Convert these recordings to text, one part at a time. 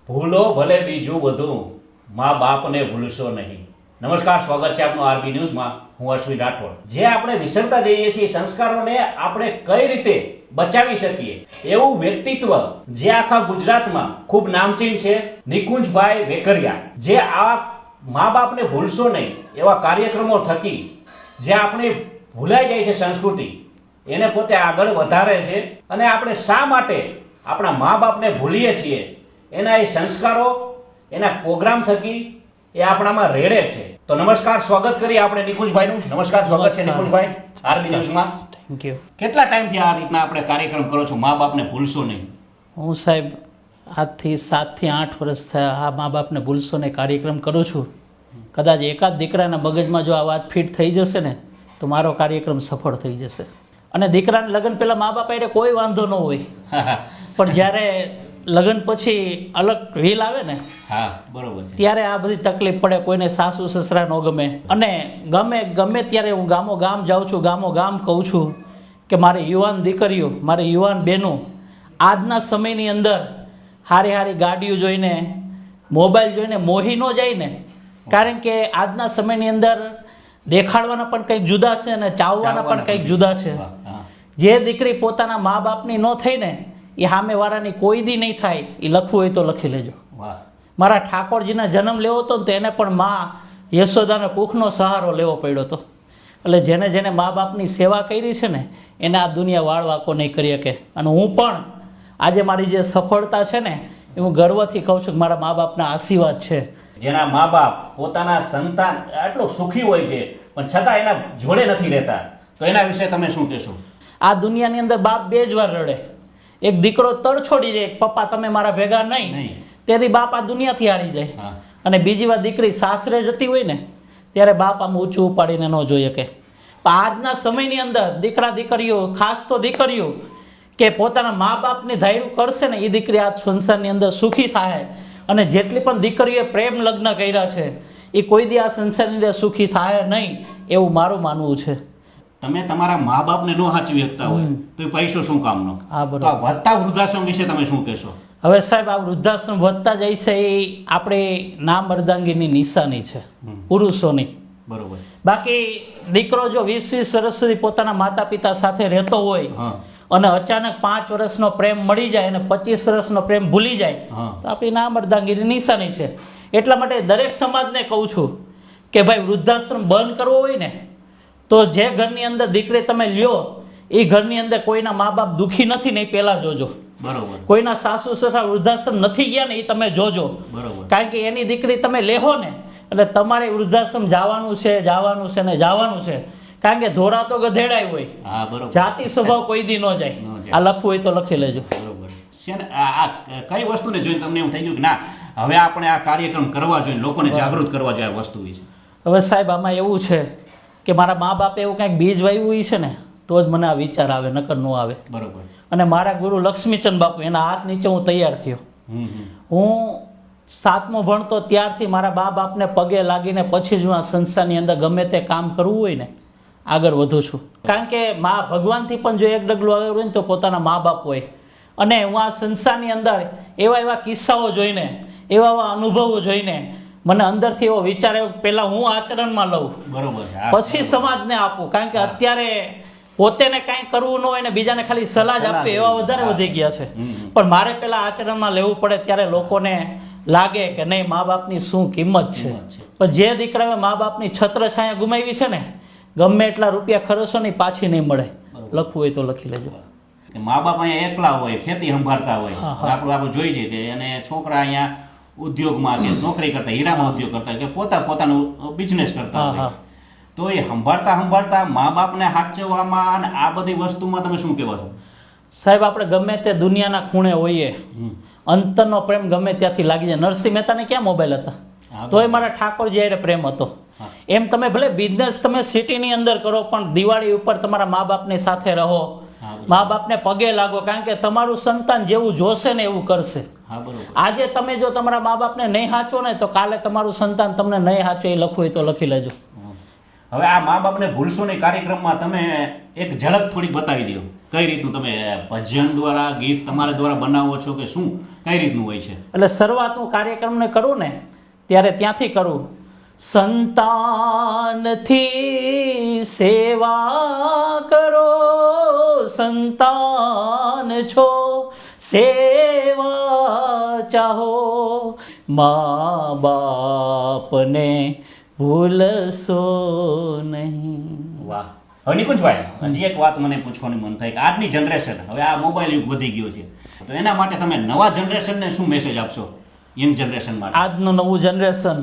ભૂલો ભલે બીજું બધું, મા બાપને ભૂલશો નહીં. નમસ્કાર, સ્વાગત છે આપનું આરબી ન્યૂઝમાં. હું અશ્વિન રાઠોડ. જે આપણે વિસરતા જઈએ છીએ સંસ્કારોને આપણે કઈ રીતે બચાવી શકીએ એવું વ્યક્તિત્વ જે આખા ગુજરાતમાં ખૂબ નામચીન છે, નિકુંજભાઈ વેકરિયા, જે આ મા બાપને ભૂલશો નહીં એવા કાર્યક્રમો થકી જે આપણે ભૂલાઈ જાય છે સંસ્કૃતિ, એને પોતે આગળ વધારે છે. અને આપણે શા માટે આપણા મા બાપને ભૂલીએ છીએ એના એ સંસ્કારો, એના પ્રોગ્રામ થકી એ આપણામાં રેડે છે. તો નમસ્કાર, સ્વાગત કરીએ આપણે નિકુંજભાઈનું. નમસ્કાર, સ્વાગત છે નિકુંજભાઈ આરબી ન્યૂઝમાં. Thank you. કેટલા ટાઈમથી આ રીતના આપણે કાર્યક્રમ કરો છો મા બાપને ભૂલશો નહીં? હું સાહેબ આજથી 7 થી 8 વર્ષ થયા આ મા બાપને ભૂલશો ને કાર્યક્રમ કરું છું. કદાચ એકાદ દીકરાના મગજમાં જો આ વાત ફિટ થઈ જશે ને તો મારો કાર્યક્રમ સફળ થઈ જશે. અને દીકરાને લગ્ન પહેલાં મા બાપ એટલે કોઈ વાંધો ન હોય, પણ જ્યારે લગ્ન પછી અલગ વ્હીલ આવે ને, હા બરોબર છે, ત્યારે આ બધી તકલીફ પડે. કોઈને સાસુ સસરા ન ગમે, અને ગમે ત્યારે હું ગામ જાઉં છું, ગામ કહું છું કે મારી યુવાન દીકરીઓ, મારી યુવાન બહેનો આજના સમયની અંદર હારી ગાડીઓ જોઈને, મોબાઈલ જોઈને મોહી ન જાય ને. કારણ કે આજના સમયની અંદર દેખાડવાના પણ કંઈક જુદા છે અને ચાવવાના પણ કંઈક જુદા છે. જે દીકરી પોતાના મા બાપની ન થઈ ને એ સામેવાળાની કોઈ દી નહીં થાય. એ લખવું હોય તો લખી લેજો. મારા ઠાકોરજીના જન્મ લેવો હતો ને તો એને પણ મા યશોદાના કુખનો સહારો લેવો પડ્યો હતો. એટલે જેને મા બાપની સેવા કરી છે ને એને આ દુનિયા વાળવાકો નહીં કરી શકે. અને હું પણ આજે મારી જે સફળતા છે ને એ હું ગર્વથી કહું છું કે મારા મા બાપના આશીર્વાદ છે. જેના મા બાપ પોતાના સંતાન આટલું સુખી હોય છે પણ છતાં એના જોડે નથી રહેતા, તો એના વિશે તમે શું કહેશો? આ દુનિયાની અંદર બાપ બે જ વાર રડે. એક દીકરો તડ છોડી જાય, પપ્પા તમે મારા ભેગા નહીં, તેથી બાપ આ દુનિયાથી હારી જાય. અને બીજી વાર દીકરી સાસરે જતી હોય ને ત્યારે બાપ આમ ઊંચું ઉપાડીને ન જોઈ શકે. આજના સમયની અંદર દીકરા દીકરીઓ, ખાસ તો દીકરીઓ કે પોતાના મા બાપની ધાર્યું કરશે ને એ દીકરી આ સંસારની અંદર સુખી થાય. અને જેટલી પણ દીકરીઓએ પ્રેમ લગ્ન કર્યા છે એ કોઈ દી આ સંસારની અંદર સુખી થાય નહીં એવું મારું માનવું છે. તમે તમારા મા બાપને ન સાચવી શકતા હોય તો એ પૈસો શું કામનો? તો આ વધતા વૃદ્ધાશ્રમ વિશે તમે શું કહેશો? હવે સાહેબ આ વૃદ્ધાશ્રમ વધતા જાય છે એ આપણે નામર્દાંગીની નિશાની છે, પુરુષોની. બરોબર. બાકી દીકરો જો 20-20 વર્ષ સુધી પોતાના માતા પિતા સાથે રહેતો હોય અને અચાનક 5 વર્ષનો પ્રેમ મળી જાય અને 25 વર્ષનો પ્રેમ ભૂલી જાય તો આપણી નામર્દાંગીની નિશાની છે. એટલા માટે દરેક સમાજને કહું છું કે ભાઈ વૃદ્ધાશ્રમ બંધ કરવો હોય ને તો જે ઘરની અંદર દીકરી તમે લ્યો એ ઘરની અંદર કોઈના મા બાપ દુઃખી નથી ને એ પહેલા જોજો. બરોબર. કોઈના સાસુ સસરા વૃદ્ધાશ્રમ નથી ગયા ને એ તમે જોજો. બરોબર. કારણ કે એની દીકરી તમે લેહો ને એટલે તમારે વૃદ્ધાશ્રમ જવાનું છે. કારણ કે ધોરા તો ગધેડાય હોય. હા બરોબર. જાતિ સ્વભાવ કોઈ દી ન જાય. આ લખવું હોય તો લખી લેજો. બરોબર. આ કઈ વસ્તુને જોઈને તમને એમ થઈ ગયું કે ના હવે આપણે આ કાર્યક્રમ કરવા જોઈએ, લોકોને જાગૃત કરવા જોઈએ આ વસ્તુ વિશે? હવે સાહેબ આમાં એવું છે કે મારા મા બાપે એવું કંઈક બીજ વાવ્યું છે ને તો જ મને આ વિચાર આવે, નકર ન આવે. બરોબર. અને મારા ગુરુ લક્ષ્મીચંદ બાપુ એના હાથ નીચે હું તૈયાર થયો. હું 7મું ભણતો ત્યારથી મારા મા બાપને પગે લાગીને પછી જ હું આ સંસ્થાની અંદર ગમે તે કામ કરવું હોય ને આગળ વધું છું. કારણ કે ભગવાનથી પણ જો એક ડગલું આગળ હોય ને તો પોતાના મા બાપ હોય. અને હું આ સંસ્થાની અંદર એવા કિસ્સાઓ જોઈને, એવા અનુભવો જોઈને મને અંદરથી એવો વિચાર આવ્યો પહેલાં હું આચરણમાં લઉં, બરોબર, પછી સમાજને આપું. કારણ કે અત્યારે પોતેને કાંઈ કરવું ન હોય ને બીજાને ખાલી સલાહ જ આપવી એવા વધારે વધી ગયા છે. પણ મારે પહેલાં આચરણમાં લેવું પડે ત્યારે લોકોને લાગે કે નહીં મા બાપની શું કિંમત છે. પણ જે દીકરાએ મા બાપની છત્રછાયા ગુમાવી છે ને ગમે એટલા રૂપિયા ખર્ચો નહીં પાછી નહીં મળે. લખવું હોય તો લખી લેજો. મા બાપ અહીંયા એકલા હોય, ખેતી સંભાળતા હોય, આપણે જોઈ છે કે અને છોકરા અહીંયા ઉદ્યોગમાં કે નોકરી કરતા, હીરામાં ઉદ્યોગ કરતા હોય કે પોતાનું બિઝનેસ કરતા હોય, તો એ સંભાળતા મા બાપને સાચવવામાં અને આ બધી વસ્તુમાં તમે શું કહેવા છો? સાહેબ આપણે ગમે તે દુનિયાના ખૂણે હોઈએ, અંતરનો પ્રેમ ગમે ત્યાંથી લાગી જાય. નરસિંહ મહેતાને ક્યાં મોબાઈલ હતા તોય મારા ઠાકોરજી હારે પ્રેમ હતો. એમ તમે ભલે બિઝનેસ તમે સિટીની અંદર કરો પણ દિવાળી ઉપર તમારા મા બાપની સાથે રહો, મા બાપને પગે લાગો. કારણ કે તમારું સંતાન જેવું જોશે ને એવું કરશે. આજે તમે જો તમારા મા બાપને નહીં સાચવો ને તો કાલે તમારું સંતાન તમને નહીં સાચવે. એ લખવું હોય તો લખી લેજો. હવે આ મા બાપને ભૂલશો નહીં કાર્યક્રમમાં તમે એક ઝલક થોડી બતાવી દો કઈ રીતનું તમે ભજન દ્વારા ગીત તમારા દ્વારા બનાવો છો કે શું કઈ રીતનું હોય છે? એટલે શરૂઆત હું કાર્યક્રમને કરું ને ત્યારે ત્યાંથી કરું. સંતાનથી સેવા કરો, સંતાન છો સેવા ચાહો, મા બાપને ભૂલશો નહીં. વાહ. હવે નિકુંજભાઈ, હજી એક વાત મને પૂછવાનું મન થાય કે આજની જનરેશન, હવે આ મોબાઈલ યુગ વધી ગયો છે, તો એના માટે તમે નવા જનરેશનને શું મેસેજ આપશો? યંગ જનરેશન માટે. આજનું નવું જનરેશન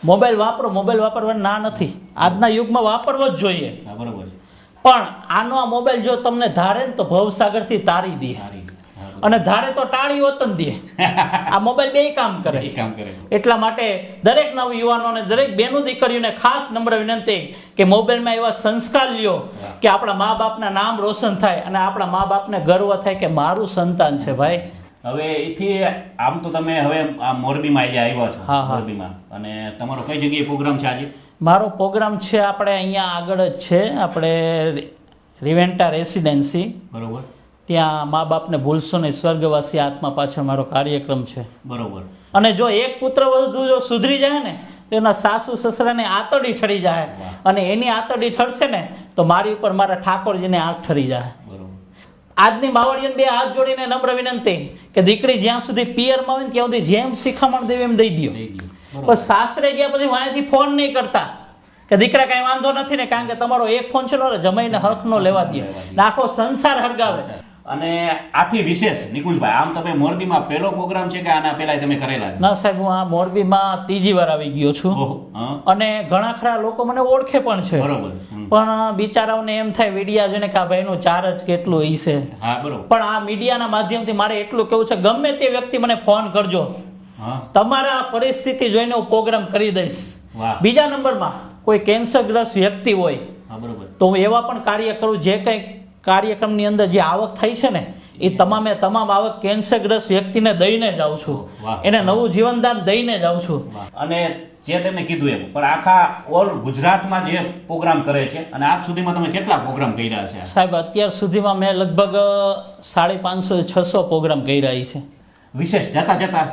મોબાઈલ વાપરો, મોબાઈલ વાપરવા ના નથી, આજના યુગમાં વાપરવો જ જોઈએ. હા, બરોબર છે. પણ આનો આ મોબાઈલ જો તમને ધારે ને તો ભવસાગરથી તારી દે, અને ધારે તો ટાળી વતન દે. આ મોબાઈલ બે કામ કરે. એ કામ કરે. એટલા માટે દરેક નવ યુવાનોને, દરેક બેનો દીકરીઓને ખાસ નમ્ર વિનંતી કે મોબાઈલમાં એવા સંસ્કાર લ્યો કે આપણા મા બાપના નામ રોશન થાય અને આપણા મા બાપને ગર્વ થાય કે મારું સંતાન છે ભાઈ. હવે એથી આમ તો તમે હવે આ મોરબીમાં આવ્યા છો. હા, હા. મોરબીમાં. અને તમારો કઈ જગ્યાએ પ્રોગ્રામ છે આજે? મારો પ્રોગ્રામ છે આપણે અહીંયા આગળ જ છે, આપણે રિવેન્ટા રેસિડેન્સી, બરોબર. ત્યાં મા બાપને ભૂલશો નહીં, સ્વર્ગવાસી આત્મા પાછળ મારો કાર્યક્રમ છે. બરોબર. અને જો એક પુત્ર વધુ જો સુધરી જાય ને તો એના સાસુ સસરાને આતરડી ઠરી જાય, અને એની આતરડી ઠરશે ને તો મારી ઉપર મારા ઠાકોરજીને આંખ ઠરી જાય. બરોબર. આજની માવડીઓને બે હાથ જોડીને નમ્ર વિનંતી કે દીકરી જ્યાં સુધી પિયરમાં હોય ને ત્યાં સુધી જેમ શિખામણ દેવી એમ દઈ દો. બસ સાસરે ગયા પછી વાંયથી ફોન નહીં કરતા કે દીકરા કાંઈ વાંધો નથી ને, કારણ કે તમારો એક ફોન છે ને જમાઈને હક નો લેવા દે, આખો સંસાર હરગાવે. અને આથી વિશેષ નિકુંજભાઈ, આમ તમે મોરબીમાં પહેલો પ્રોગ્રામ છે કે આના પહેલા તમે કરેલા છે? ના સાહેબ, હું આ મોરબીમાં ત્રીજી વાર આવી ગયો છું. ઓહો, હા. અને ઘણા ખરા લોકો મને ઓળખે પણ છે. બરોબર. પણ બિચારાઓને એમ થાય વિડિયા જોઈને કે આ ભાઈનું ચાર્જ કેટલું ઈ છે. હા, બરોબર. પણ આ મીડિયાના માધ્યમથી મારે એટલું કેવું છે, ગમે તે વ્યક્તિ મને ફોન કરજો, હા. તમારા પરિસ્થિતિ જોઈને હું પ્રોગ્રામ કરી દઈશ. વાહ. બીજા નંબરમાં કોઈ કેન્સરગ્રસ્ત વ્યક્તિ હોય હા, બરોબર. તો હું એવા પણ કાર્ય કરું, જે કંઈ કાર્યક્રમની અંદર જે આવક થઈ છે ને એ તમામે તમામ આવક કેન્સરગ્રસ્ત વ્યક્તિને દઈને જાઉં છું. વાહ. એને નવું જીવનદાન દઈને જાઉં છું. અને જે તમે કીધું એમ, પણ આખા ઓલ ગુજરાતમાં જે પ્રોગ્રામ કરે છે, અને આજ સુધીમાં તમે કેટલા પ્રોગ્રામ કર્યા છે? સાહેબ, અત્યાર સુધીમાં મેં લગભગ 550-600 પ્રોગ્રામ કર્યા છે. વિશેષ જતા જતા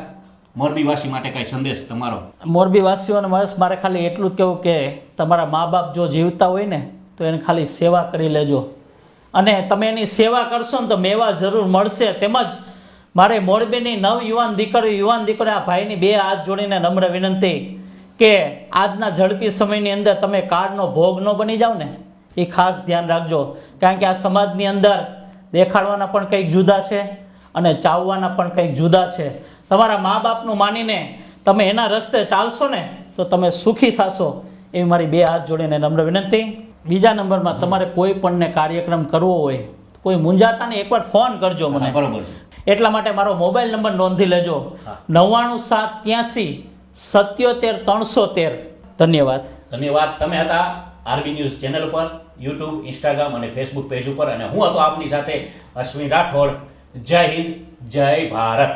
મોરબીવાસી માટે કઈ સંદેશ તમારો? મોરબી વાસીઓને મારે ખાલી એટલું જ કહેવું કે તમારા મા બાપ જો જીવતા હોય ને તો એને ખાલી સેવા કરી લેજો, અને તમે એની સેવા કરશો ને તો મેવા જરૂર મળશે. તેમજ મારે મોરબીની નવ યુવાન દીકરીઓ આ ભાઈની બે હાથ જોડીને નમ્ર વિનંતી કે આજના ઝડપી સમયની અંદર તમે કાળનો ભોગ ન બની જાઓ ને, એ ખાસ ધ્યાન રાખજો. કારણ કે આ સમાજની અંદર દેખાડવાના પણ કંઈક જુદા છે અને ચાવવાના પણ કંઈક જુદા છે. તમારા મા બાપનું માનીને તમે એના રસ્તે ચાલશો ને તો તમે સુખી થશો, એવી મારી બે હાથ જોડીને નમ્ર વિનંતી. બીજા નંબરમાં તમારે કોઈ પણને કાર્યક્રમ કરવો હોય, કોઈ મૂંઝાતા ને એકવાર ફોન કરજો મને. બરોબર. એટલા માટે મારો મોબાઈલ નંબર નોંધી લેજો, 9973870313. ધન્યવાદ. ધન્યવાદ. તમે હતા આરબી ન્યૂઝ ચેનલ પર, યુટ્યુબ, ઇન્સ્ટાગ્રામ અને ફેસબુક પેજ ઉપર, અને હું હતો આપની સાથે અશ્વિન રાઠોડ. જય હિન્દ, જય ભારત.